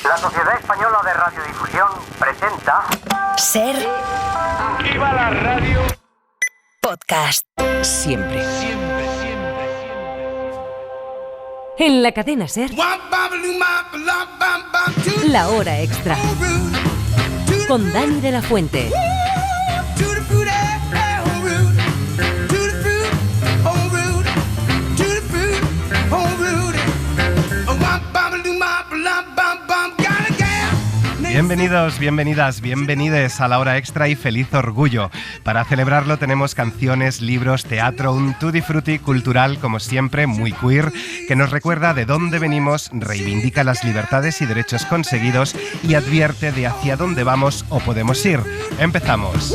La Sociedad Española de Radiodifusión presenta... Ser. ¡Viva la radio! Podcast. Siempre. En la cadena Ser. La hora extra. Con Dani de la Fuente. Bienvenidos, bienvenidas, bienvenides a la hora extra y feliz orgullo. Para celebrarlo tenemos canciones, libros, teatro, un tutti frutti cultural, como siempre, muy queer, que nos recuerda de dónde venimos, reivindica las libertades y derechos conseguidos y advierte de hacia dónde vamos o podemos ir. ¡Empezamos!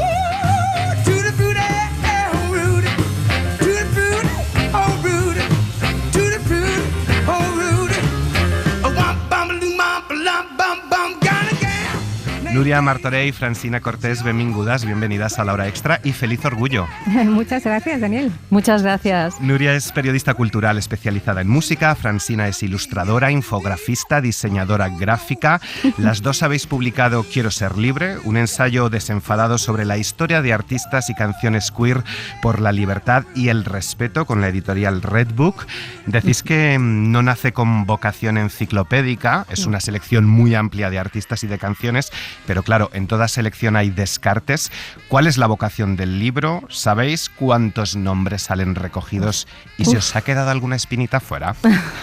Núria Martorell, Francina Cortés, benvingudes, bienvenidas a la hora extra y feliz orgullo. Muchas gracias, Daniel. Muchas gracias. Núria es periodista cultural especializada en música, Francina es ilustradora, infografista, diseñadora gráfica. Las dos habéis publicado Quiero ser libre, un ensayo desenfadado sobre la historia de artistas y canciones queer por la libertad y el respeto, con la editorial Redbook. Decís que no nace con vocación enciclopédica, es una selección muy amplia de artistas y de canciones, pero claro, en toda selección hay descartes. ¿Cuál es la vocación del libro? ¿Sabéis cuántos nombres salen recogidos y si os ha quedado alguna espinita fuera?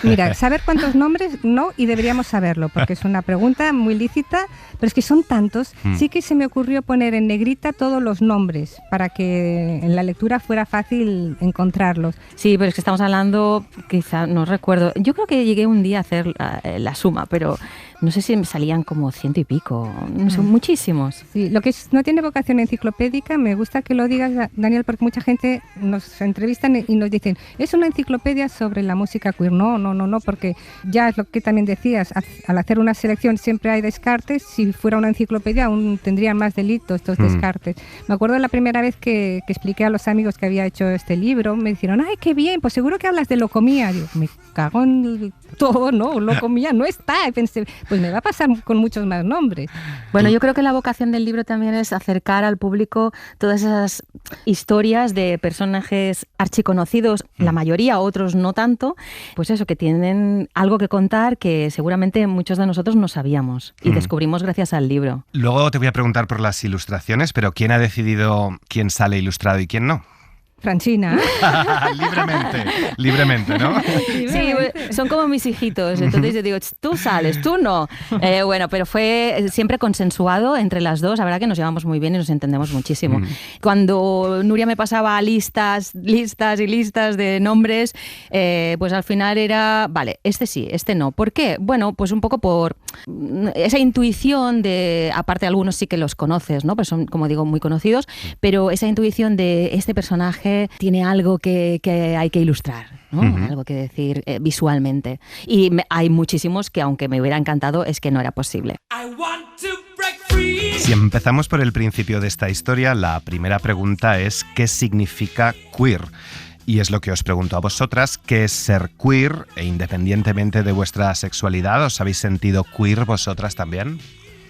Mira, saber cuántos nombres no, y deberíamos saberlo, porque es una pregunta muy lícita, pero es que son tantos. Sí que se me ocurrió poner en negrita todos los nombres para que en la lectura fuera fácil encontrarlos. Sí, pero es que estamos hablando, quizá, no recuerdo, yo creo que llegué un día a hacer la suma, pero no sé si me salían como 100 y pico, no sé, muchísimos. Sí, lo que no tiene vocación enciclopédica, me gusta que lo digas, Daniel, porque mucha gente nos entrevistan y nos dicen, es una enciclopedia sobre la música queer. No, porque ya es lo que también decías, al hacer una selección siempre hay descartes. Si fuera una enciclopedia aún tendrían más delito estos descartes. Me acuerdo de la primera vez que expliqué a los amigos que había hecho este libro, me dijeron, ¡ay, qué bien! Pues seguro que hablas de Locomía. Digo, me cago en todo, ¿no? Locomía no está. Y pensé, pues me va a pasar con muchos más nombres. Bueno, yo creo que la vocación del libro también es acercar al público todas esas historias de personajes archiconocidos, la mayoría, otros no tanto, pues eso, que tienen algo que contar que seguramente muchos de nosotros no sabíamos y descubrimos gracias al libro. Luego te voy a preguntar por las ilustraciones, pero ¿quién ha decidido quién sale ilustrado y quién no? Francina. libremente, ¿no? Sí, son como mis hijitos, entonces yo digo, tú sales, tú no. Bueno, pero fue siempre consensuado entre las dos, la verdad que nos llevamos muy bien y nos entendemos muchísimo. Cuando Núria me pasaba listas y listas de nombres, pues al final era, vale, este sí, este no. ¿Por qué? Bueno, pues un poco por esa intuición de, aparte algunos sí que los conoces, ¿no? Pues son, como digo, muy conocidos, pero esa intuición de este personaje tiene algo que hay que ilustrar, ¿no? Algo que decir visualmente. Y hay muchísimos que, aunque me hubiera encantado, es que no era posible. Si empezamos por el principio de esta historia, la primera pregunta es ¿qué significa queer? Y es lo que os pregunto a vosotras, ¿qué es ser queer? E independientemente de vuestra sexualidad, ¿os habéis sentido queer vosotras también?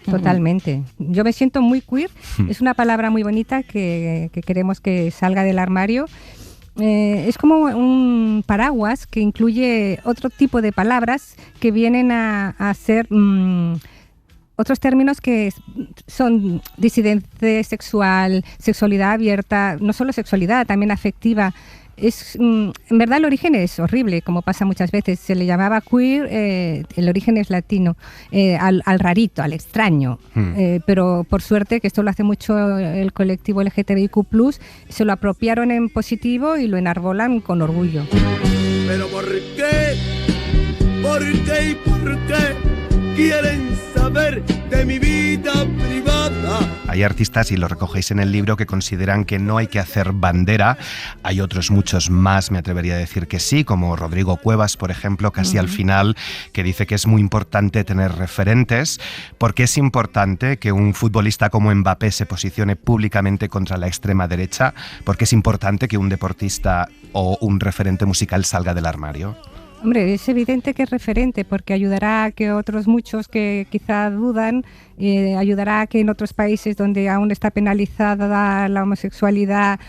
Totalmente. Yo me siento muy queer. Es una palabra muy bonita que queremos que salga del armario. Es como un paraguas que incluye otro tipo de palabras que vienen a ser otros términos que son disidencia sexual, sexualidad abierta, no solo sexualidad, también afectiva. En verdad el origen es horrible, como pasa muchas veces. Se le llamaba queer, el origen es latino, al rarito, al extraño. Pero por suerte, que esto lo hace mucho el colectivo LGTBIQ+, se lo apropiaron en positivo y lo enarbolan con orgullo. ¿Pero por qué? ¿Por qué y por qué quieren saber de mi vida privada? Hay artistas, y lo recogéis en el libro, que consideran que no hay que hacer bandera. Hay otros muchos más, me atrevería a decir que sí, como Rodrigo Cuevas, por ejemplo, casi al final, que dice que es muy importante tener referentes. ¿Por qué es importante que un futbolista como Mbappé se posicione públicamente contra la extrema derecha? ¿Por qué es importante que un deportista o un referente musical salga del armario? Hombre, es evidente que es referente porque ayudará a que otros muchos que quizá dudan, ayudará a que en otros países donde aún está penalizada la homosexualidad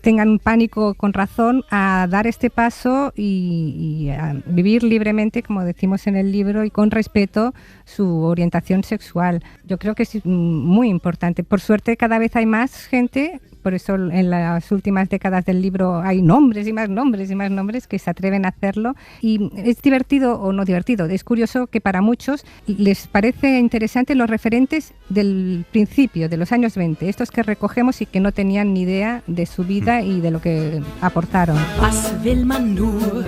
tengan un pánico con razón a dar este paso y a vivir libremente, como decimos en el libro, y con respeto su orientación sexual. Yo creo que es muy importante. Por suerte cada vez hay más gente. Por eso en las últimas décadas del libro hay nombres y más nombres y más nombres que se atreven a hacerlo. Y es divertido o no divertido, es curioso que para muchos les parece interesante los referentes del principio, de los años 20, estos que recogemos y que no tenían ni idea de su vida y de lo que aportaron. Was will man nur,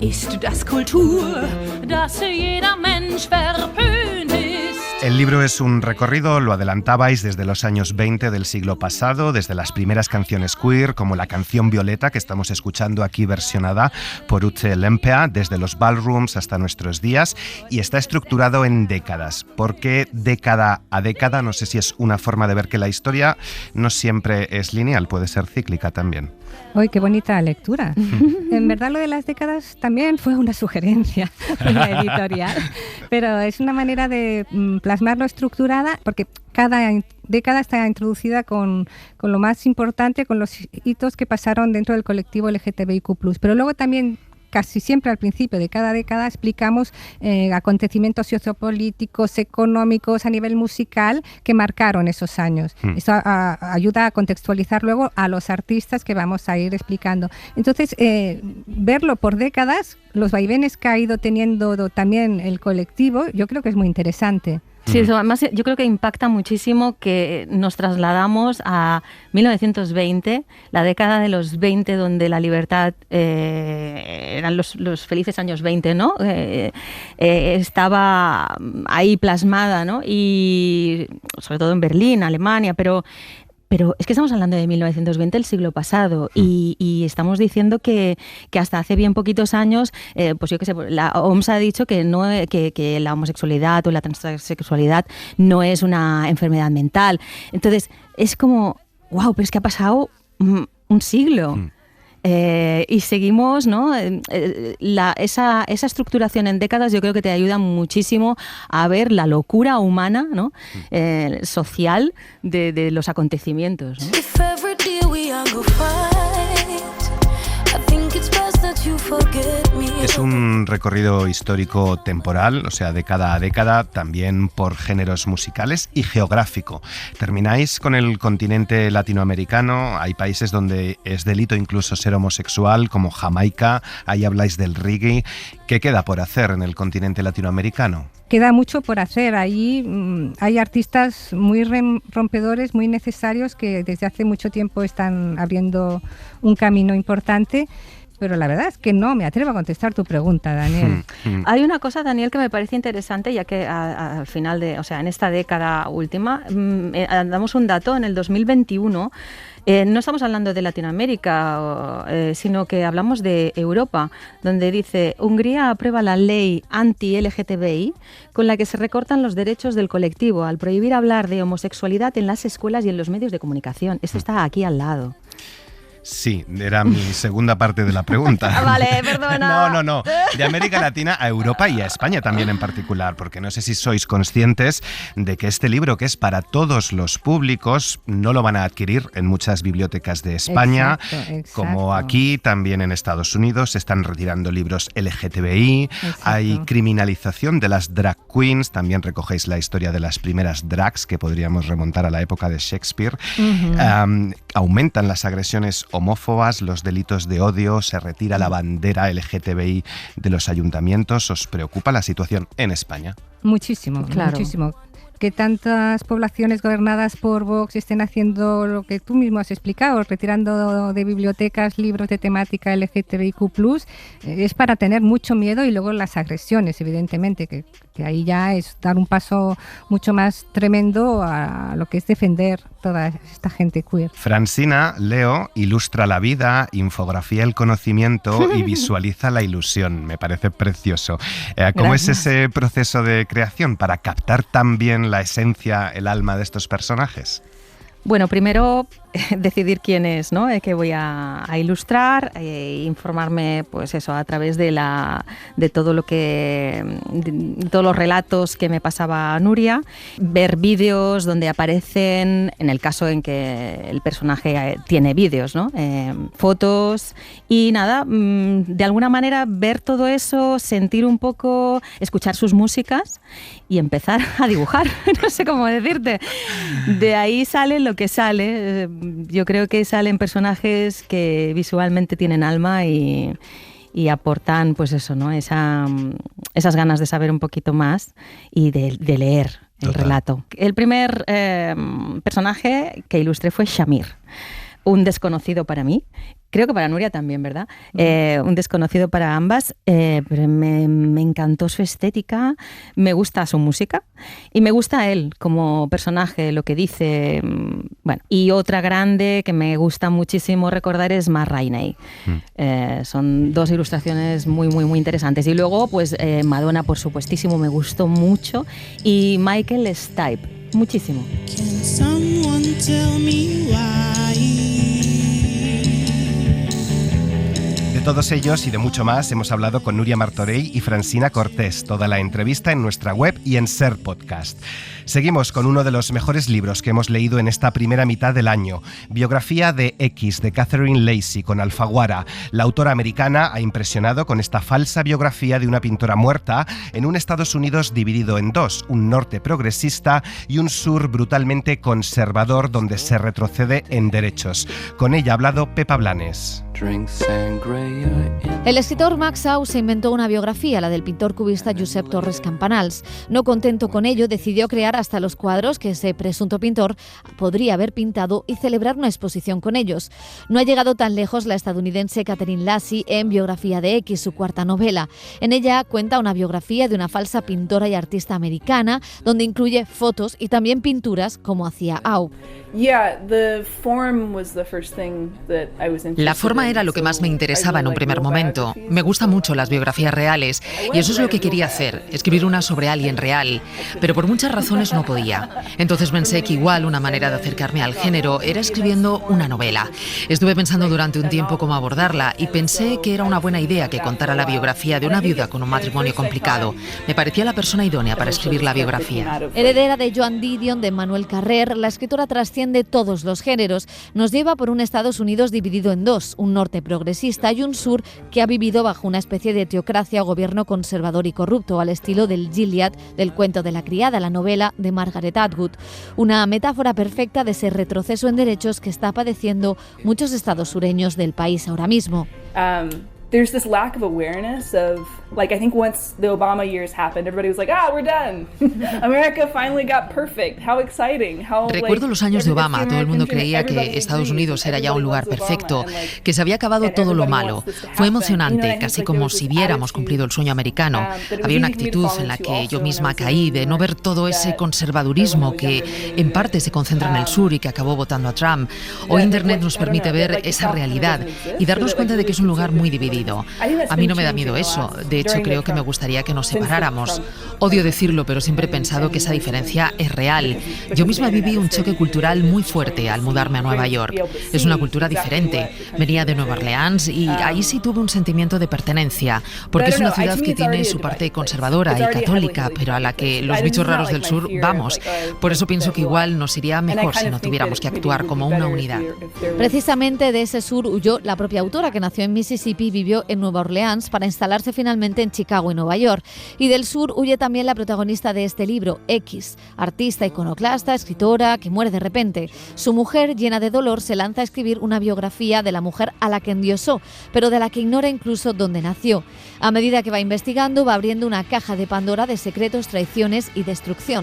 ist das Kultur, dass jeder Mensch verpönt ist. El libro es un recorrido, lo adelantabais, desde los años 20 del siglo pasado, desde las primeras canciones queer, como la canción Violeta, que estamos escuchando aquí versionada por Ute Lemper, desde los ballrooms hasta nuestros días, y está estructurado en décadas. ¿Por qué década a década? No sé si es una forma de ver que la historia no siempre es lineal, puede ser cíclica también. ¡Uy, qué bonita lectura! En verdad lo de las décadas también fue una sugerencia de la editorial, pero es una manera de plasmarlo estructurada, porque cada década está introducida con lo más importante, con los hitos que pasaron dentro del colectivo LGTBIQ+. Pero luego también, casi siempre al principio de cada década, explicamos acontecimientos sociopolíticos, económicos, a nivel musical, que marcaron esos años. Eso ayuda a contextualizar luego a los artistas que vamos a ir explicando. Entonces, verlo por décadas, los vaivenes que ha ido teniendo también el colectivo, yo creo que es muy interesante. Sí, eso, además yo creo que impacta muchísimo que nos trasladamos a 1920, la década de los 20, donde la libertad eran los felices años 20, ¿no? Estaba ahí plasmada, ¿no? Y sobre todo en Berlín, Alemania, pero es que estamos hablando de 1920, el siglo pasado, y estamos diciendo que hasta hace bien poquitos años, pues yo qué sé, la OMS ha dicho que la homosexualidad o la transexualidad no es una enfermedad mental. Entonces, es como, wow, pero es que ha pasado un siglo. Y seguimos, ¿no? Esa estructuración en décadas yo creo que te ayuda muchísimo a ver la locura humana, ¿no? Social de los acontecimientos, ¿no? Es un recorrido histórico temporal, o sea, década a década, también por géneros musicales y geográfico. Termináis con el continente latinoamericano, hay países donde es delito incluso ser homosexual, como Jamaica, ahí habláis del reggae. ¿Qué queda por hacer en el continente latinoamericano? Queda mucho por hacer. Ahí hay artistas muy rompedores, muy necesarios, que desde hace mucho tiempo están abriendo un camino importante. Pero la verdad es que no me atrevo a contestar tu pregunta, Daniel. Hay una cosa, Daniel, que me parece interesante, ya que al final en esta década última, damos un dato, en el 2021, no estamos hablando de Latinoamérica, sino que hablamos de Europa, donde dice: Hungría aprueba la ley anti-LGTBI con la que se recortan los derechos del colectivo al prohibir hablar de homosexualidad en las escuelas y en los medios de comunicación. Esto está aquí al lado. Sí, era mi segunda parte de la pregunta. Vale, perdona. No. De América Latina a Europa y a España también en particular, porque no sé si sois conscientes de que este libro, que es para todos los públicos, no lo van a adquirir en muchas bibliotecas de España. Exacto. Como aquí, también en Estados Unidos, se están retirando libros LGTBI. Exacto. Hay criminalización de las drag queens. También recogéis la historia de las primeras drags, que podríamos remontar a la época de Shakespeare. Aumentan las agresiones homófobas, los delitos de odio, se retira la bandera LGTBI de los ayuntamientos. ¿Os preocupa la situación en España? Muchísimo, claro. Muchísimo. Que tantas poblaciones gobernadas por Vox estén haciendo lo que tú mismo has explicado, retirando de bibliotecas libros de temática LGTBIQ+, es para tener mucho miedo, y luego las agresiones, evidentemente, que ahí ya es dar un paso mucho más tremendo a lo que es defender toda esta gente queer. Francina, leo, ilustra la vida, infografía el conocimiento y visualiza la ilusión. Me parece precioso. ¿Cómo es ese proceso de creación para captar tan bien la esencia, el alma de estos personajes? Bueno, primero decidir quién es, ¿no? Que voy a ilustrar, informarme, pues eso, a través de todos los relatos que me pasaba Nuria, ver vídeos donde aparecen, en el caso en que el personaje tiene vídeos, ¿no? Fotos y nada, de alguna manera ver todo eso, sentir un poco, escuchar sus músicas y empezar a dibujar, no sé cómo decirte. De ahí sale lo que sale. Yo creo que salen personajes que visualmente tienen alma y aportan, pues eso, ¿no? Esas ganas de saber un poquito más y de leer el relato. El primer personaje que ilustré fue Shamir, un desconocido para mí. Creo que para Nuria también, ¿verdad? Un desconocido para ambas, pero me encantó su estética, me gusta su música y me gusta él como personaje, lo que dice. Bueno, y otra grande que me gusta muchísimo recordar es Ma Rainey. Son dos ilustraciones muy, muy, muy interesantes. Y luego, pues Madonna, por supuestísimo, me gustó mucho. Y Michael Stipe, muchísimo. Can someone tell me why? De todos ellos y de mucho más hemos hablado con Nuria Martorell y Francina Cortés. Toda la entrevista en nuestra web y en Ser Podcast. Seguimos con uno de los mejores libros que hemos leído en esta primera mitad del año. Biografía de X, de Catherine Lacey, con Alfaguara. La autora americana ha impresionado con esta falsa biografía de una pintora muerta en un Estados Unidos dividido en dos, un norte progresista y un sur brutalmente conservador donde se retrocede en derechos. Con ella ha hablado Pepa Blanes. El escritor Max Aus se inventó una biografía, la del pintor cubista Josep Torres Campanals. No contento con ello, decidió crear hasta los cuadros que ese presunto pintor podría haber pintado y celebrar una exposición con ellos. No ha llegado tan lejos la estadounidense Catherine Lacey en Biografía de X, su cuarta novela. En ella cuenta una biografía de una falsa pintora y artista americana, donde incluye fotos y también pinturas como hacía Au. La forma era lo que más me interesaba en un primer momento. Me gustan mucho las biografías reales y eso es lo que quería hacer, escribir una sobre alguien real, pero por muchas razones no podía. Entonces pensé que igual una manera de acercarme al género era escribiendo una novela. Estuve pensando durante un tiempo cómo abordarla y pensé que era una buena idea que contara la biografía de una viuda con un matrimonio complicado. Me parecía la persona idónea para escribir la biografía. Heredera de Joan Didion, de Manuel Carrer, la escritora trasciende todos los géneros. Nos lleva por un Estados Unidos dividido en dos, un norte progresista y un sur que ha vivido bajo una especie de teocracia o gobierno conservador y corrupto, al estilo del Gilead del cuento de la criada, la novela de Margaret Atwood. Una metáfora perfecta de ese retroceso en derechos que está padeciendo muchos estados sureños del país ahora mismo. There's this lack of awareness of, like, I think once the Obama years happened, everybody was like, we're done. America finally got perfect. How exciting. Recuerdo los años de Obama. Todo el mundo creía que Estados Unidos era ya un lugar perfecto, que se había acabado todo lo malo. Fue emocionante, casi como si hubiéramos cumplido el sueño americano. Había una actitud en la que yo misma caí, de no ver todo ese conservadurismo que en parte se concentra en el sur y que acabó votando a Trump. Hoy Internet nos permite ver esa realidad y darnos cuenta de que es un lugar muy dividido. A mí no me da miedo eso, de hecho creo que me gustaría que nos separáramos. Odio decirlo, pero siempre he pensado que esa diferencia es real. Yo misma viví un choque cultural muy fuerte al mudarme a Nueva York. Es una cultura diferente. Venía de Nueva Orleans y ahí sí tuve un sentimiento de pertenencia, porque es una ciudad que tiene su parte conservadora y católica, pero a la que los bichos raros del sur vamos. Por eso pienso que igual nos iría mejor si no tuviéramos que actuar como una unidad. Precisamente de ese sur huyó la propia autora, que nació en Mississippi y vivió en Nueva Orleans para instalarse finalmente en Chicago y Nueva York. Y del sur huye también la protagonista de este libro, X, artista iconoclasta, escritora, que muere de repente. Su mujer, llena de dolor, se lanza a escribir una biografía de la mujer a la que endiosó, pero de la que ignora incluso dónde nació. A medida que va investigando, va abriendo una caja de Pandora de secretos, traiciones y destrucción.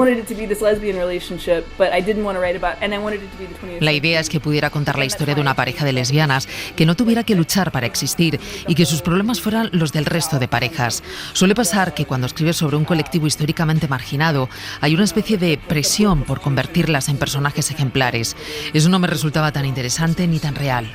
La idea es que pudiera contar la historia de una pareja de lesbianas que no tuviera que luchar para existir y y que sus problemas fueran los del resto de parejas. Suele pasar que cuando escribes sobre un colectivo históricamente marginado hay una especie de presión por convertirlas en personajes ejemplares. Eso no me resultaba tan interesante ni tan real.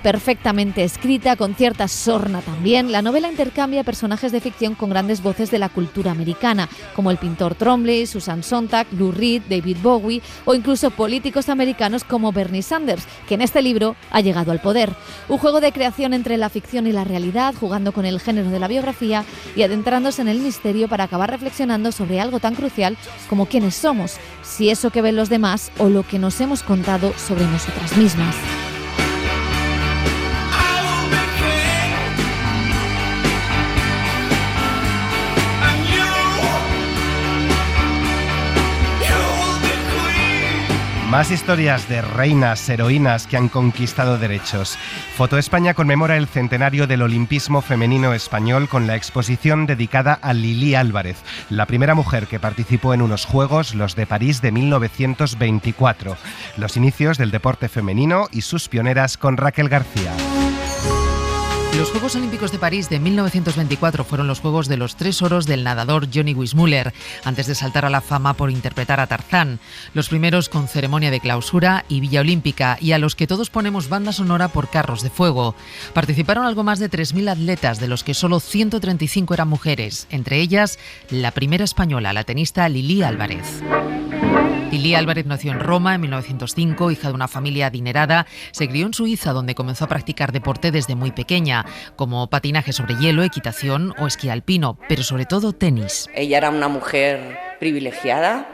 Perfectamente escrita, con cierta sorna también, la novela intercambia personajes de ficción con grandes voces de la cultura americana, como el pintor Trombley, Susan Sontag, Lou Reed, David Bowie o incluso políticos americanos como Bernie Sanders, que en este libro ha llegado al poder. Un juego de creación entre la ficción y la realidad, jugando con el género de la biografía y adentrándose en el misterio para acabar reflexionando sobre algo tan crucial como quiénes somos, si eso que ven los demás o lo que nos hemos contado sobre nosotras mismas. Más historias de reinas, heroínas que han conquistado derechos. Foto España conmemora el centenario del olimpismo femenino español con la exposición dedicada a Lili Álvarez, la primera mujer que participó en unos Juegos, los de París de 1924. Los inicios del deporte femenino y sus pioneras con Raquel García. Los Juegos Olímpicos de París de 1924 fueron los Juegos de los 3 oros del nadador Johnny Weissmuller, antes de saltar a la fama por interpretar a Tarzán. Los primeros con ceremonia de clausura y Villa Olímpica, y a los que todos ponemos banda sonora por Carros de Fuego. Participaron algo más de 3.000 atletas, de los que solo 135 eran mujeres, entre ellas la primera española, la tenista Lili Álvarez. Lili Álvarez nació en Roma en 1905, hija de una familia adinerada. Se crió en Suiza, donde comenzó a practicar deporte desde muy pequeña, como patinaje sobre hielo, equitación o esquí alpino, pero sobre todo tenis. Ella era una mujer privilegiada,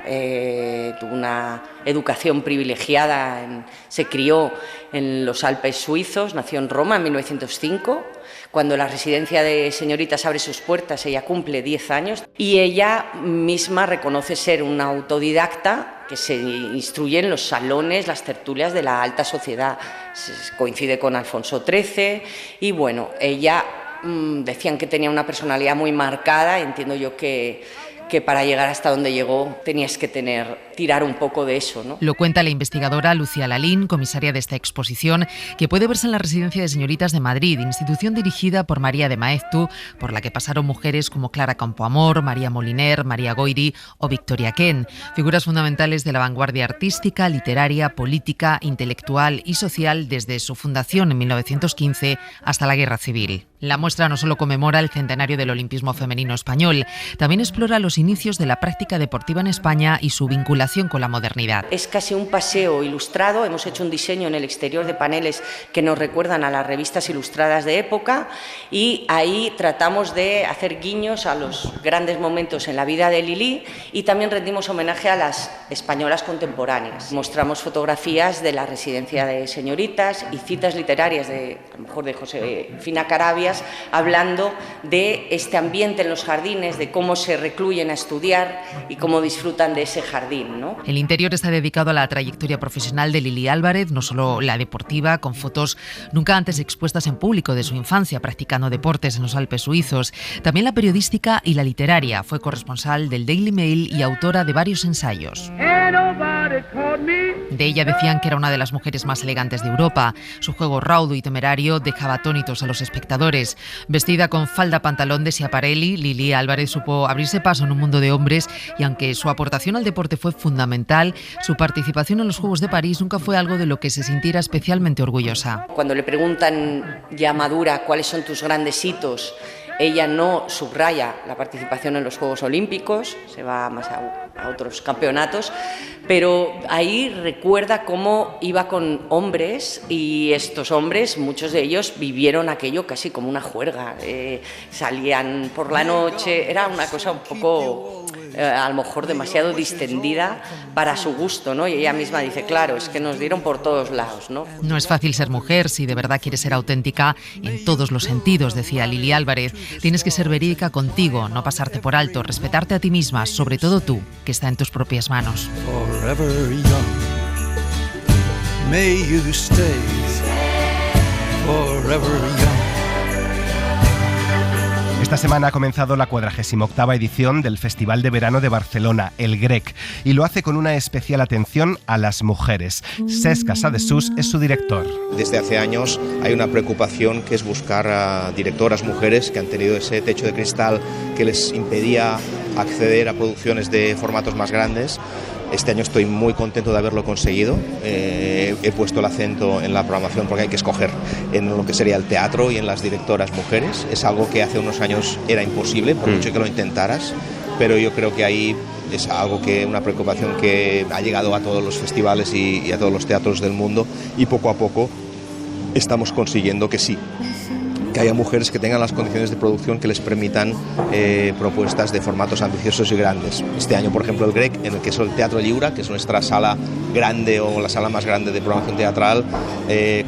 tuvo una educación privilegiada, se crió en los Alpes suizos, nació en Roma en 1905. Cuando la residencia de señoritas abre sus puertas, ella cumple 10 años y ella misma reconoce ser una autodidacta que se instruye en los salones, las tertulias de la alta sociedad. Coincide con Alfonso XIII y bueno, ella decían que tenía una personalidad muy marcada. Entiendo yo que para llegar hasta donde llegó tenías que tirar un poco de eso, ¿no? Lo cuenta la investigadora Lucía Lalín, comisaria de esta exposición, que puede verse en la Residencia de Señoritas de Madrid, institución dirigida por María de Maeztu, por la que pasaron mujeres como Clara Campoamor, María Moliner, María Goyri o Victoria Ken, figuras fundamentales de la vanguardia artística, literaria, política, intelectual y social desde su fundación en 1915 hasta la Guerra Civil. La muestra no solo conmemora el centenario del olimpismo femenino español, también explora los inicios de la práctica deportiva en España y su vinculación con la modernidad. Es casi un paseo ilustrado. Hemos hecho un diseño en el exterior de paneles que nos recuerdan a las revistas ilustradas de época y ahí tratamos de hacer guiños a los grandes momentos en la vida de Lili y también rendimos homenaje a las españolas contemporáneas. Mostramos fotografías de la Residencia de Señoritas y citas literarias a lo mejor de Josefina Carabias, hablando de este ambiente en los jardines, de cómo se recluyen a estudiar y cómo disfrutan de ese jardín, ¿no? El interior está dedicado a la trayectoria profesional de Lili Álvarez, no solo la deportiva, con fotos nunca antes expuestas en público de su infancia practicando deportes en los Alpes suizos, también la periodística y la literaria. Fue corresponsal del Daily Mail y autora de varios ensayos. De ella decían que era una de las mujeres más elegantes de Europa. Su juego raudo y temerario dejaba atónitos a los espectadores. Vestida con falda, pantalón de Schiaparelli, Lili Álvarez supo abrirse paso en un mundo de hombres y aunque su aportación al deporte fue fundamental, su participación en los Juegos de París nunca fue algo de lo que se sintiera especialmente orgullosa. Cuando le preguntan ya madura cuáles son tus grandes hitos, ella no subraya la participación en los Juegos Olímpicos, se va más a otros campeonatos, pero ahí recuerda cómo iba con hombres y estos hombres, muchos de ellos vivieron aquello casi como una juerga, salían por la noche, era una cosa un poco a lo mejor demasiado distendida para su gusto, ¿no? Y ella misma dice, claro, es que nos dieron por todos lados, ¿no? No es fácil ser mujer si de verdad quieres ser auténtica en todos los sentidos, decía Lili Álvarez. Tienes que ser verídica contigo, no pasarte por alto, respetarte a ti misma, sobre todo tú, que está en tus propias manos. Forever young, may you stay forever young. Esta semana ha comenzado la 48ª edición del Festival de Verano de Barcelona, el GREC, y lo hace con una especial atención a las mujeres. Cesc Casadesús es su director. Desde hace años hay una preocupación que es buscar a directoras mujeres que han tenido ese techo de cristal que les impedía acceder a producciones de formatos más grandes. Este año estoy muy contento de haberlo conseguido. He puesto el acento en la programación porque hay que escoger en lo que sería el teatro y en las directoras mujeres. Es algo que hace unos años era imposible, por mucho que lo intentaras, pero yo creo que ahí es algo que una preocupación que ha llegado a todos los festivales y a todos los teatros del mundo, y poco a poco estamos consiguiendo que sí, que haya mujeres que tengan las condiciones de producción que les permitan propuestas de formatos ambiciosos y grandes. Este año, por ejemplo, el GREC, en el que es el Teatro Lliure, que es nuestra sala grande o la sala más grande de programación teatral,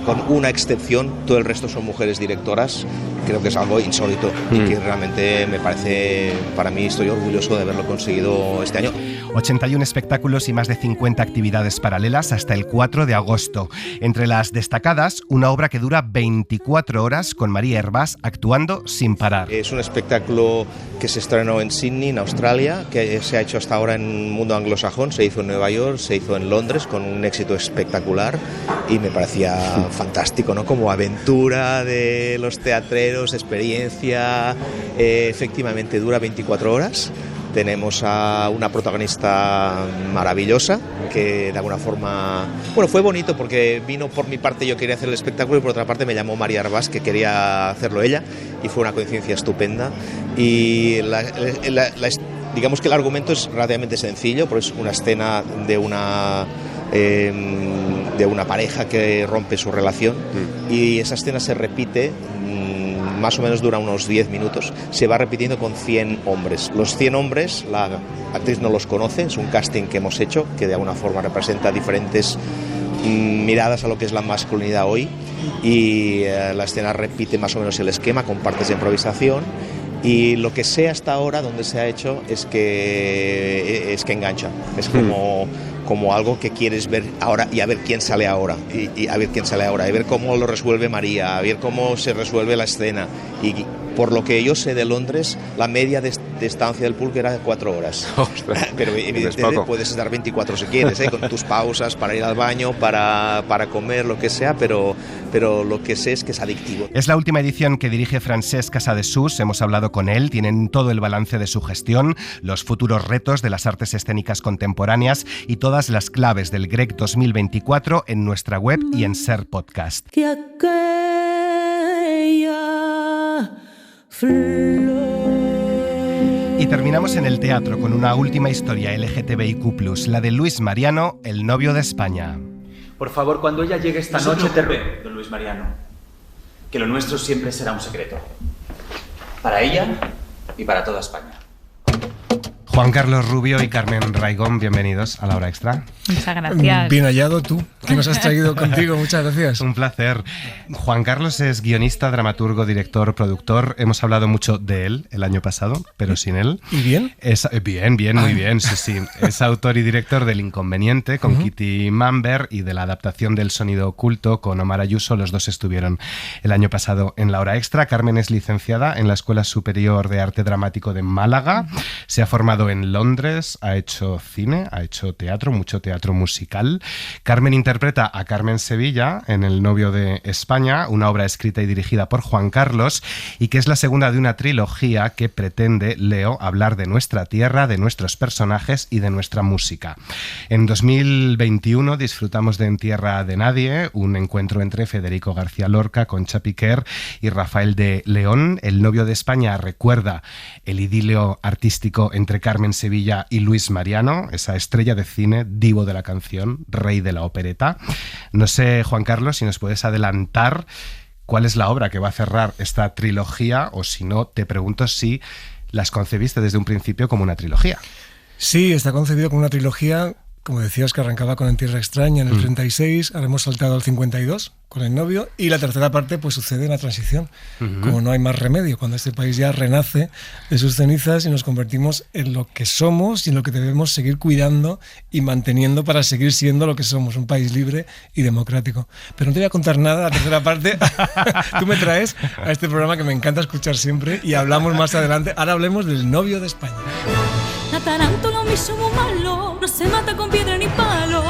con una excepción, todo el resto son mujeres directoras. Creo que es algo insólito y que realmente me parece, para mí estoy orgulloso de haberlo conseguido este año. 81 espectáculos y más de 50 actividades paralelas hasta el 4 de agosto. Entre las destacadas, una obra que dura 24 horas con María Hervás actuando sin parar. Es un espectáculo que se estrenó en Sydney, en Australia, que se ha hecho hasta ahora en el mundo anglosajón, se hizo en Nueva York, se hizo en Londres con un éxito espectacular y me parecía fantástico, ¿no? Como aventura de los teatreros, experiencia, efectivamente dura 24 horas. Tenemos a una protagonista maravillosa que de alguna forma... Bueno, fue bonito porque vino por mi parte, yo quería hacer el espectáculo, y por otra parte me llamó María Hervás, que quería hacerlo ella, y fue una coincidencia estupenda. Y digamos que el argumento es relativamente sencillo, porque es una escena de una pareja que rompe su relación, y esa escena se repite, más o menos dura unos 10 minutos, se va repitiendo con 100 hombres. Los 100 hombres, la actriz no los conoce, es un casting que hemos hecho, que de alguna forma representa diferentes miradas a lo que es la masculinidad hoy, y la escena repite más o menos el esquema con partes de improvisación. Y lo que sé hasta ahora, donde se ha hecho, es que engancha. Es como algo que quieres ver ahora y a ver quién sale ahora. Y a ver quién sale ahora. Y ver cómo lo resuelve María, a ver cómo se resuelve la escena. Y por lo que yo sé de Londres, la media de estancia del público era de 4 horas. Ostras, pero evidentemente puedes estar 24 si quieres, con tus pausas para ir al baño, para comer, lo que sea, pero lo que sé es que es adictivo. Es la última edición que dirige Francesc Casadesús. Hemos hablado con él, tienen todo el balance de su gestión, los futuros retos de las artes escénicas contemporáneas y todas las claves del GREC 2024 en nuestra web y en Ser Podcast. Y terminamos en el teatro con una última historia LGTBIQ+, la de Luis Mariano, el novio de España. Por favor, cuando ella llegue esta noche, don Luis Mariano, que lo nuestro siempre será un secreto. Para ella y para toda España. Juan Carlos Rubio y Carmen Raigón, bienvenidos a La Hora Extra. Muchas gracias. Bien hallado tú, que nos has traído contigo, muchas gracias. Un placer. Juan Carlos es guionista, dramaturgo, director, productor. Hemos hablado mucho de él el año pasado, pero sin él. ¿Y bien? Bien, muy bien, sí. Es autor y director del Inconveniente con Kitty Mamber y de la adaptación del Sonido Oculto con Omar Ayuso. Los dos estuvieron el año pasado en La Hora Extra. Carmen es licenciada en la Escuela Superior de Arte Dramático de Málaga. Se ha formado en Londres, ha hecho cine, ha hecho teatro, mucho teatro musical. Carmen interpreta a Carmen Sevilla en El novio de España, una obra escrita y dirigida por Juan Carlos y que es la segunda de una trilogía que pretende, leo, hablar de nuestra tierra, de nuestros personajes y de nuestra música. En 2021 disfrutamos de En tierra de nadie, un encuentro entre Federico García Lorca, Concha Piquer y Rafael de León. El novio de España recuerda el idilio artístico entre Carmen Sevilla y Luis Mariano, esa estrella de cine, divo de la canción, rey de la opereta. No sé, Juan Carlos, si nos puedes adelantar cuál es la obra que va a cerrar esta trilogía, o si no, te pregunto si las concebiste desde un principio como una trilogía. Sí, está concebido como una trilogía como decías, que arrancaba con En Tierra Extraña en el 36, ahora hemos saltado al 52 con El Novio, y la tercera parte pues sucede en la transición, como No hay más remedio, cuando este país ya renace de sus cenizas y nos convertimos en lo que somos y en lo que debemos seguir cuidando y manteniendo para seguir siendo lo que somos, un país libre y democrático. Pero no te voy a contar nada, la tercera parte tú me traes a este programa que me encanta escuchar siempre y hablamos más adelante. Ahora hablemos del Novio de España. La tarántula un bicho muy malo, no se mata con piedra ni palo.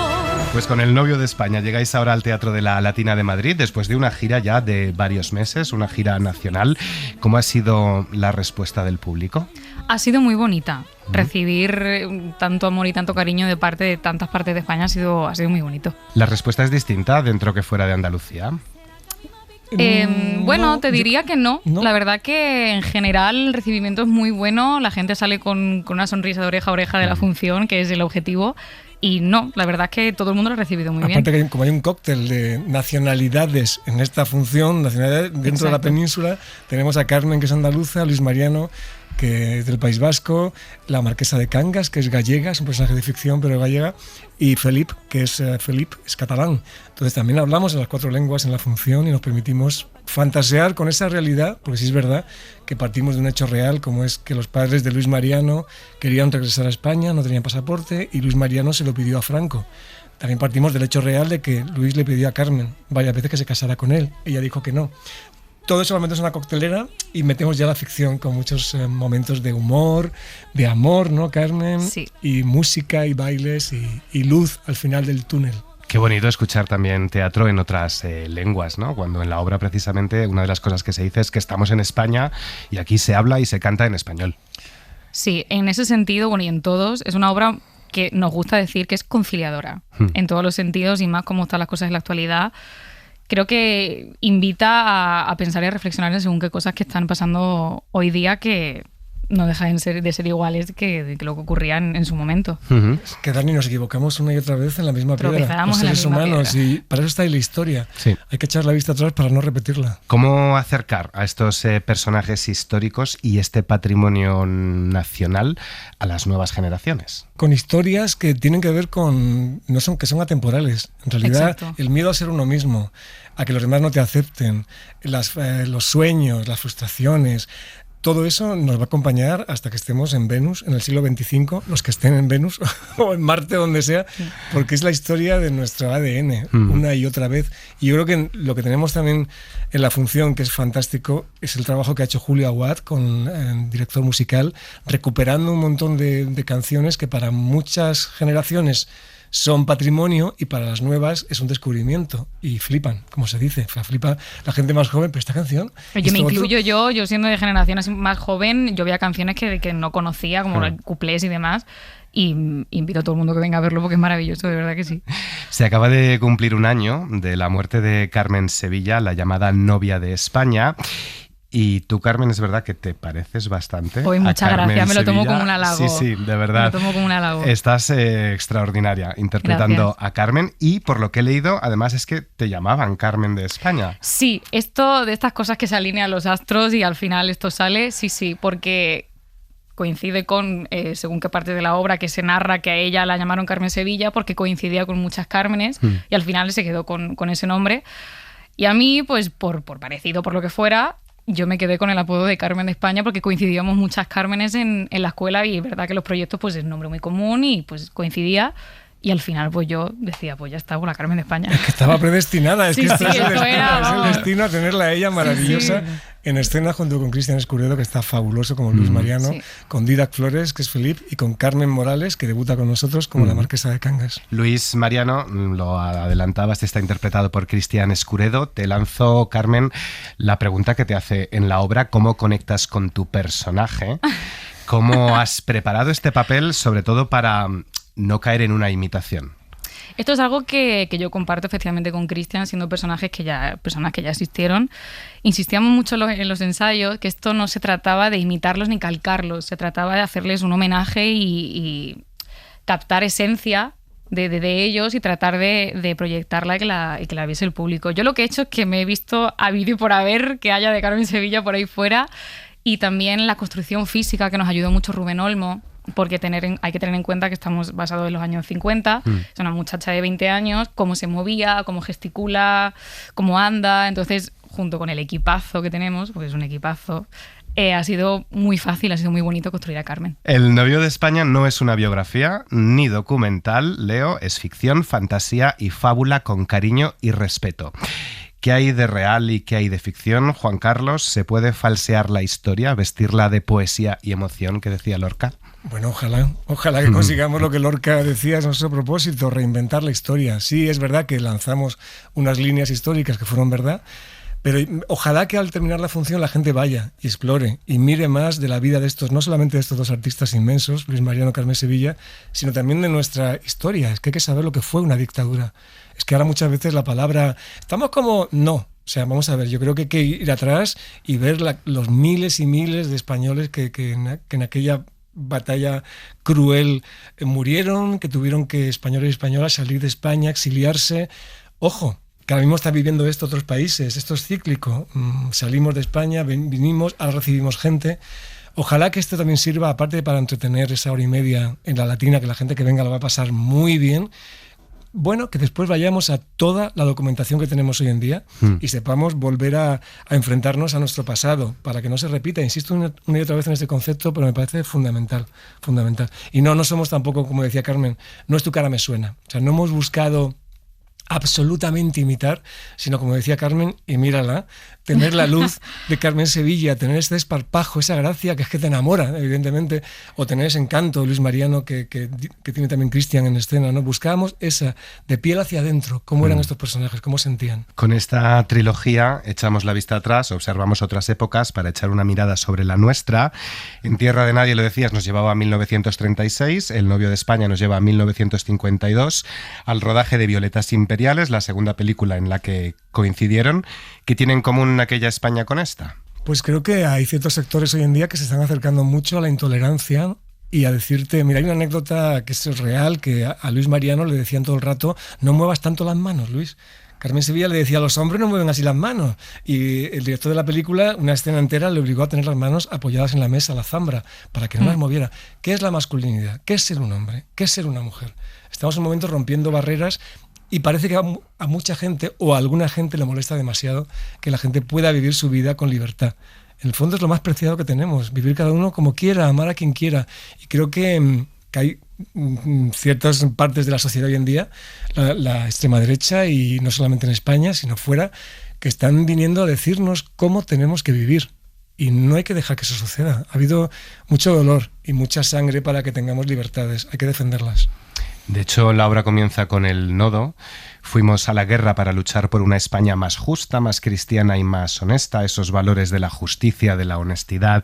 Pues con El Novio de España llegáis ahora al Teatro de la Latina de Madrid después de una gira ya de varios meses, una gira nacional. ¿Cómo ha sido la respuesta del público? Ha sido muy bonita. Recibir tanto amor y tanto cariño de parte de tantas partes de España ha sido muy bonito. ¿La respuesta es distinta dentro que fuera de Andalucía? Bueno, te diría que no. La verdad que en general el recibimiento es muy bueno, la gente sale con una sonrisa de oreja a oreja de la función, que es el objetivo, y no, la verdad es que todo el mundo lo ha recibido muy bien. Aparte que como hay un cóctel de nacionalidades en esta función, nacionalidades dentro de la península, tenemos a Carmen, que es andaluza, Luis Mariano, que es del País Vasco, la Marquesa de Cangas, que es gallega, es un personaje de ficción pero gallega, y Felip, que es catalán. Entonces también hablamos en las 4 lenguas en la función y nos permitimos fantasear con esa realidad, porque sí es verdad que partimos de un hecho real, como es que los padres de Luis Mariano querían regresar a España, no tenían pasaporte, y Luis Mariano se lo pidió a Franco. También partimos del hecho real de que Luis le pidió a Carmen varias veces que se casara con él. Ella dijo que no. Todo eso lo metemos en una coctelera y metemos ya la ficción con muchos momentos de humor, de amor, ¿no, Carmen? Sí. Y música y bailes y luz al final del túnel. Qué bonito escuchar también teatro en otras lenguas, ¿no? Cuando en la obra precisamente una de las cosas que se dice es que estamos en España y aquí se habla y se canta en español. Sí, en ese sentido, bueno, y en todos, es una obra que nos gusta decir que es conciliadora en todos los sentidos, y más como están las cosas en la actualidad. Creo que invita a pensar y a reflexionar en según qué cosas que están pasando hoy día que no dejan de ser iguales que lo que ocurría en su momento. Que Dani, nos equivocamos una y otra vez en la misma piedra, los seres humanos, y para eso está ahí la historia. Sí. Hay que echar la vista atrás para no repetirla. ¿Cómo acercar a estos personajes históricos y este patrimonio nacional a las nuevas generaciones? Con historias que tienen que ver con... que son atemporales. En realidad, Exacto. El miedo a ser uno mismo, a que los demás no te acepten, los sueños, las frustraciones... Todo eso nos va a acompañar hasta que estemos en Venus, en el siglo XXV, los que estén en Venus o en Marte, donde sea, porque es la historia de nuestro ADN, una y otra vez. Y yo creo que lo que tenemos también en la función, que es fantástico, es el trabajo que ha hecho Julio Aguad, director musical, recuperando un montón de canciones que para muchas generaciones son patrimonio y para las nuevas es un descubrimiento y flipan, como se dice, flipa la gente más joven, pero esta canción... Yo me incluyo yo siendo de generación así más joven, yo veía canciones que no conocía, como cuplés y demás, y invito a todo el mundo que venga a verlo porque es maravilloso, de verdad que sí. Se acaba de cumplir un año de la muerte de Carmen Sevilla, la llamada novia de España. Y tú, Carmen, es verdad que te pareces bastante. Hoy muchas gracias, me lo tomo como un halago. Sí, de verdad. Me lo tomo como un halago. Estás extraordinaria interpretando a Carmen, y por lo que he leído, además es que te llamaban Carmen de España. Sí, esto de estas cosas que se alinean los astros y al final esto sale, sí, porque coincide con, según qué parte de la obra, que se narra que a ella la llamaron Carmen Sevilla porque coincidía con muchas Cármenes y al final se quedó con ese nombre. Y a mí, pues por parecido, por lo que fuera, yo me quedé con el apodo de Carmen de España porque coincidíamos muchas Cármenes en la escuela, y es verdad que los proyectos pues es un nombre muy común y pues coincidía. Y al final pues yo decía, pues ya está, la Carmen de España. Es que estaba predestinada, es que esto es el destino a tenerla a ella maravillosa en escena junto con Cristian Escuredo, que está fabuloso como Luis Mariano, con Didac Flores, que es Felip, y con Carmen Morales, que debuta con nosotros como la Marquesa de Cangas. Luis Mariano, lo adelantabas, está interpretado por Cristian Escuredo. Te lanzo, Carmen, la pregunta que te hace en la obra: ¿cómo conectas con tu personaje? ¿Cómo has preparado este papel, sobre todo para no caer en una imitación? Esto es algo que yo comparto efectivamente con Cristian, siendo personas que ya existieron. Insistíamos mucho en los ensayos que esto no se trataba de imitarlos ni calcarlos, se trataba de hacerles un homenaje y captar esencia de ellos y tratar de proyectarla y que la viese el público. Yo lo que he hecho es que me he visto a habido y por haber que haya de Carmen Sevilla por ahí fuera, y también la construcción física que nos ayudó mucho Rubén Olmo, porque hay que tener en cuenta que estamos basados en los años 50, es una muchacha de 20 años, cómo se movía, cómo gesticula, cómo anda, entonces junto con el equipazo que tenemos, porque es un equipazo, ha sido muy fácil, ha sido muy bonito construir a Carmen. El novio de España no es una biografía ni documental, Leo, es ficción, fantasía y fábula con cariño y respeto. ¿Qué hay de real y qué hay de ficción, Juan Carlos? ¿Se puede falsear la historia, vestirla de poesía y emoción, que decía Lorca? Bueno, ojalá que consigamos lo que Lorca decía, es nuestro propósito, reinventar la historia. Sí, es verdad que lanzamos unas líneas históricas que fueron verdad, pero ojalá que al terminar la función la gente vaya y explore y mire más de la vida de estos, no solamente de estos dos artistas inmensos, Luis Mariano, Carmen Sevilla, sino también de nuestra historia. Es que hay que saber lo que fue una dictadura. Es que ahora muchas veces la palabra... Estamos como... No. O sea, vamos a ver, yo creo que hay que ir atrás y ver los miles y miles de españoles que en aquella batalla cruel murieron, que tuvieron que españoles y españolas salir de España, exiliarse. Ojo, que ahora mismo están viviendo esto otros países, esto es cíclico. Salimos de España, vinimos, ahora recibimos gente. Ojalá que esto también sirva, aparte para entretener esa hora y media en la Latina, que la gente que venga lo va a pasar muy bien. Bueno, que después vayamos a toda la documentación que tenemos hoy en día y sepamos volver a enfrentarnos a nuestro pasado para que no se repita. Insisto una y otra vez en este concepto, pero me parece fundamental. Y no somos tampoco, como decía Carmen, no es tu cara me suena. O sea, no hemos buscado absolutamente imitar, sino como decía Carmen, y mírala, tener la luz de Carmen Sevilla, tener ese desparpajo, esa gracia que es que te enamora, evidentemente, o tener ese encanto de Luis Mariano que tiene también Cristian en escena, ¿no? Buscábamos esa, de piel hacia adentro, cómo eran estos personajes, cómo sentían. Con esta trilogía echamos la vista atrás, observamos otras épocas para echar una mirada sobre la nuestra. En Tierra de Nadie, lo decías, nos llevaba a 1936, El novio de España nos lleva a 1952, al rodaje de Violetas Imperiales, la segunda película en la que coincidieron. ¿Qué tiene en común aquella España con esta? Pues creo que hay ciertos sectores hoy en día que se están acercando mucho a la intolerancia y a decirte, mira, hay una anécdota que es real, que a Luis Mariano le decían todo el rato, no muevas tanto las manos, Luis. Carmen Sevilla le decía a los hombres, no mueven así las manos. Y el director de la película, una escena entera, le obligó a tener las manos apoyadas en la mesa, la zambra, para que no las moviera. ¿Qué es la masculinidad? ¿Qué es ser un hombre? ¿Qué es ser una mujer? Estamos en un momento rompiendo barreras. Y parece que a mucha gente o a alguna gente le molesta demasiado que la gente pueda vivir su vida con libertad. En el fondo es lo más preciado que tenemos, vivir cada uno como quiera, amar a quien quiera. Y creo que hay ciertas partes de la sociedad hoy en día, la extrema derecha, y no solamente en España, sino fuera, que están viniendo a decirnos cómo tenemos que vivir. Y no hay que dejar que eso suceda. Ha habido mucho dolor y mucha sangre para que tengamos libertades. Hay que defenderlas. De hecho, la obra comienza con el nodo. Fuimos a la guerra para luchar por una España más justa, más cristiana y más honesta. Esos valores de la justicia, de la honestidad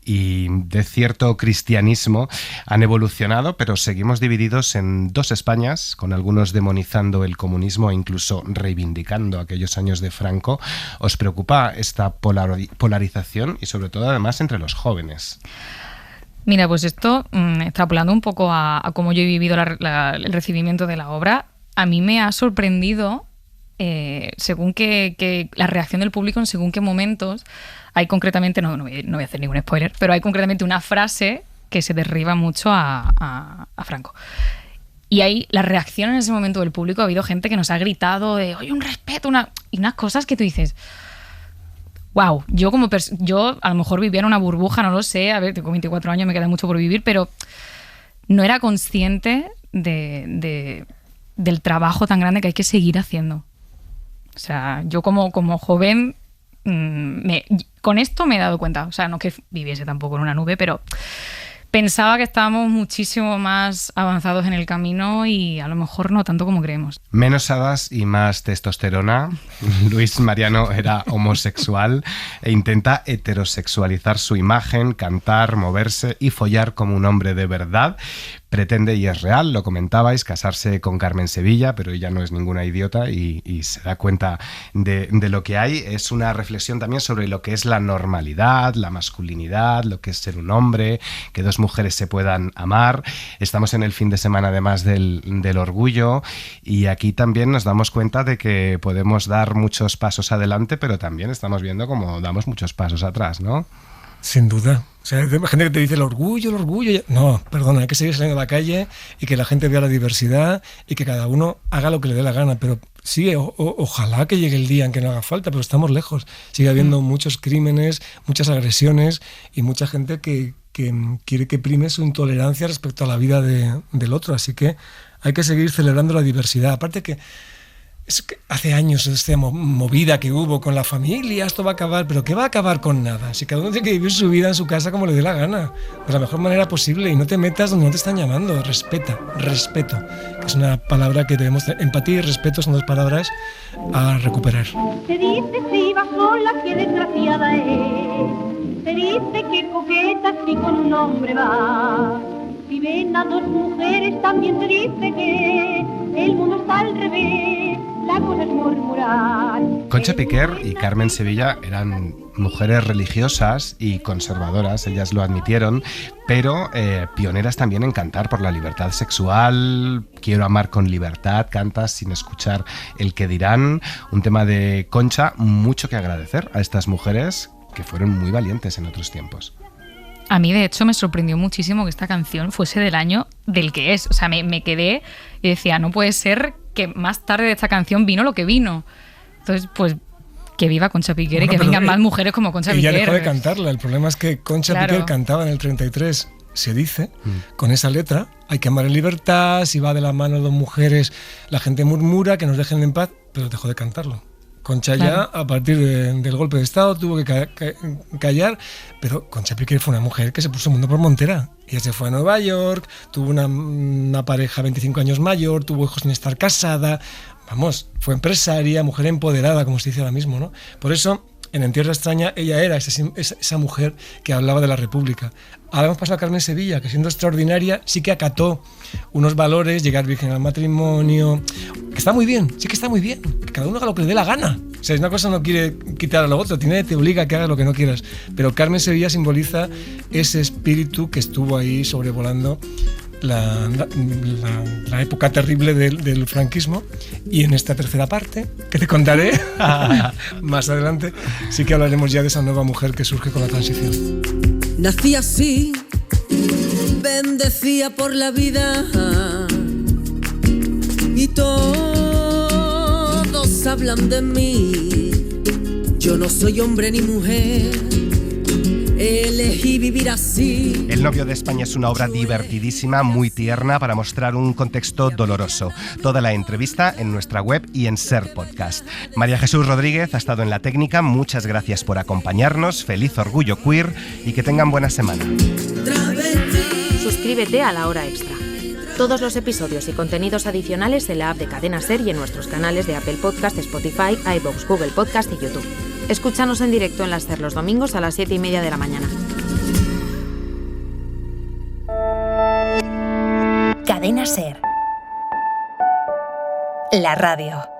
y de cierto cristianismo han evolucionado, pero seguimos divididos en dos Españas, con algunos demonizando el comunismo e incluso reivindicando aquellos años de Franco. ¿Os preocupa esta polarización y sobre todo además entre los jóvenes? Mira, pues esto, extrapolando un poco a cómo yo he vivido el recibimiento de la obra, a mí me ha sorprendido, según que la reacción del público en según qué momentos, hay concretamente, no voy a hacer ningún spoiler, pero hay concretamente una frase que se derriba mucho a Franco. Y ahí la reacción en ese momento del público, ha habido gente que nos ha gritado de, oye, un respeto, y unas cosas que tú dices... Wow, yo a lo mejor vivía en una burbuja, no lo sé, a ver, tengo 24 años, me queda mucho por vivir, pero no era consciente del trabajo tan grande que hay que seguir haciendo. O sea, yo como joven, con esto me he dado cuenta, o sea, no que viviese tampoco en una nube, pero pensaba que estábamos muchísimo más avanzados en el camino y a lo mejor no tanto como creemos. Menos hadas y más testosterona. Luis Mariano era homosexual e intenta heterosexualizar su imagen, cantar, moverse y follar como un hombre de verdad. Pretende, y es real, lo comentabais, casarse con Carmen Sevilla, pero ella no es ninguna idiota y se da cuenta de lo que hay. Es una reflexión también sobre lo que es la normalidad, la masculinidad, lo que es ser un hombre, que dos mujeres se puedan amar. Estamos en el fin de semana además del orgullo y aquí también nos damos cuenta de que podemos dar muchos pasos adelante, pero también estamos viendo cómo damos muchos pasos atrás, ¿no? Sin duda. O sea, hay gente que te dice el orgullo. No, perdona, hay que seguir saliendo a la calle y que la gente vea la diversidad y que cada uno haga lo que le dé la gana. Pero sí, ojalá que llegue el día en que no haga falta, pero estamos lejos. Sigue habiendo muchos crímenes, muchas agresiones y mucha gente que quiere que prime su intolerancia respecto a la vida del otro. Así que hay que seguir celebrando la diversidad. Aparte que hace años esta movida que hubo con la familia, esto va a acabar, pero ¿qué va a acabar con nada? Si cada uno tiene que vivir su vida en su casa como le dé la gana, de la mejor manera posible, y no te metas donde no te están llamando. Respeto, que es una palabra que debemos, empatía y respeto son dos palabras a recuperar. Se dice si va sola, qué desgraciada es, se dice que coqueta si con un hombre va, si ven a dos mujeres también se dice que el mundo está al revés. La cosa es murmurar. Concha Piquer y Carmen Sevilla eran mujeres religiosas y conservadoras, ellas lo admitieron, pero pioneras también en cantar por la libertad sexual. Quiero amar con libertad, cantas sin escuchar el que dirán. Un tema de Concha, mucho que agradecer a estas mujeres que fueron muy valientes en otros tiempos. A mí, de hecho, me sorprendió muchísimo que esta canción fuese del año del que es. O sea, me quedé y decía, no puede ser que más tarde de esta canción vino lo que vino. Entonces, pues, que viva Concha Piquer y que vengan más mujeres como Concha Piquer. Y ya dejó de cantarla. El problema es que Concha Piquer cantaba en el 33, se dice, con esa letra, hay que amar en libertad, si va de la mano dos mujeres, la gente murmura, que nos dejen en paz, pero dejó de cantarlo. Concha ya, a partir del golpe de Estado, tuvo que callar, pero Concha Piquer fue una mujer que se puso mundo por montera. Ella se fue a Nueva York, tuvo una pareja 25 años mayor, tuvo hijos sin estar casada, vamos, fue empresaria, mujer empoderada, como se dice ahora mismo, ¿no? Por eso, en Tierra Extraña, ella era esa mujer que hablaba de la República. Ahora hemos pasado a Carmen Sevilla, que siendo extraordinaria, sí que acató unos valores, llegar virgen al matrimonio, que está muy bien, sí que está muy bien, que cada uno haga lo que le dé la gana. O sea, una cosa no quiere quitar a lo otro, te obliga a que hagas lo que no quieras. Pero Carmen Sevilla simboliza ese espíritu que estuvo ahí sobrevolando la época terrible del franquismo, y en esta tercera parte, que te contaré más adelante, sí que hablaremos ya de esa nueva mujer que surge con la transición. Nací así, bendecía por la vida, y todos hablan de mí. Yo no soy hombre ni mujer, elegí vivir así. El novio de España es una obra divertidísima, muy tierna, para mostrar un contexto doloroso. Toda la entrevista en nuestra web y en Ser Podcast. María Jesús Rodríguez ha estado en la técnica. Muchas gracias por acompañarnos. Feliz Orgullo Queer y que tengan buena semana. Suscríbete a La Hora Extra. Todos los episodios y contenidos adicionales en la app de Cadena Ser y en nuestros canales de Apple Podcast, Spotify, iVoox, Google Podcast y YouTube. Escúchanos en directo en la Ser los domingos a las 7:30 de la mañana. Cadena Ser. La radio.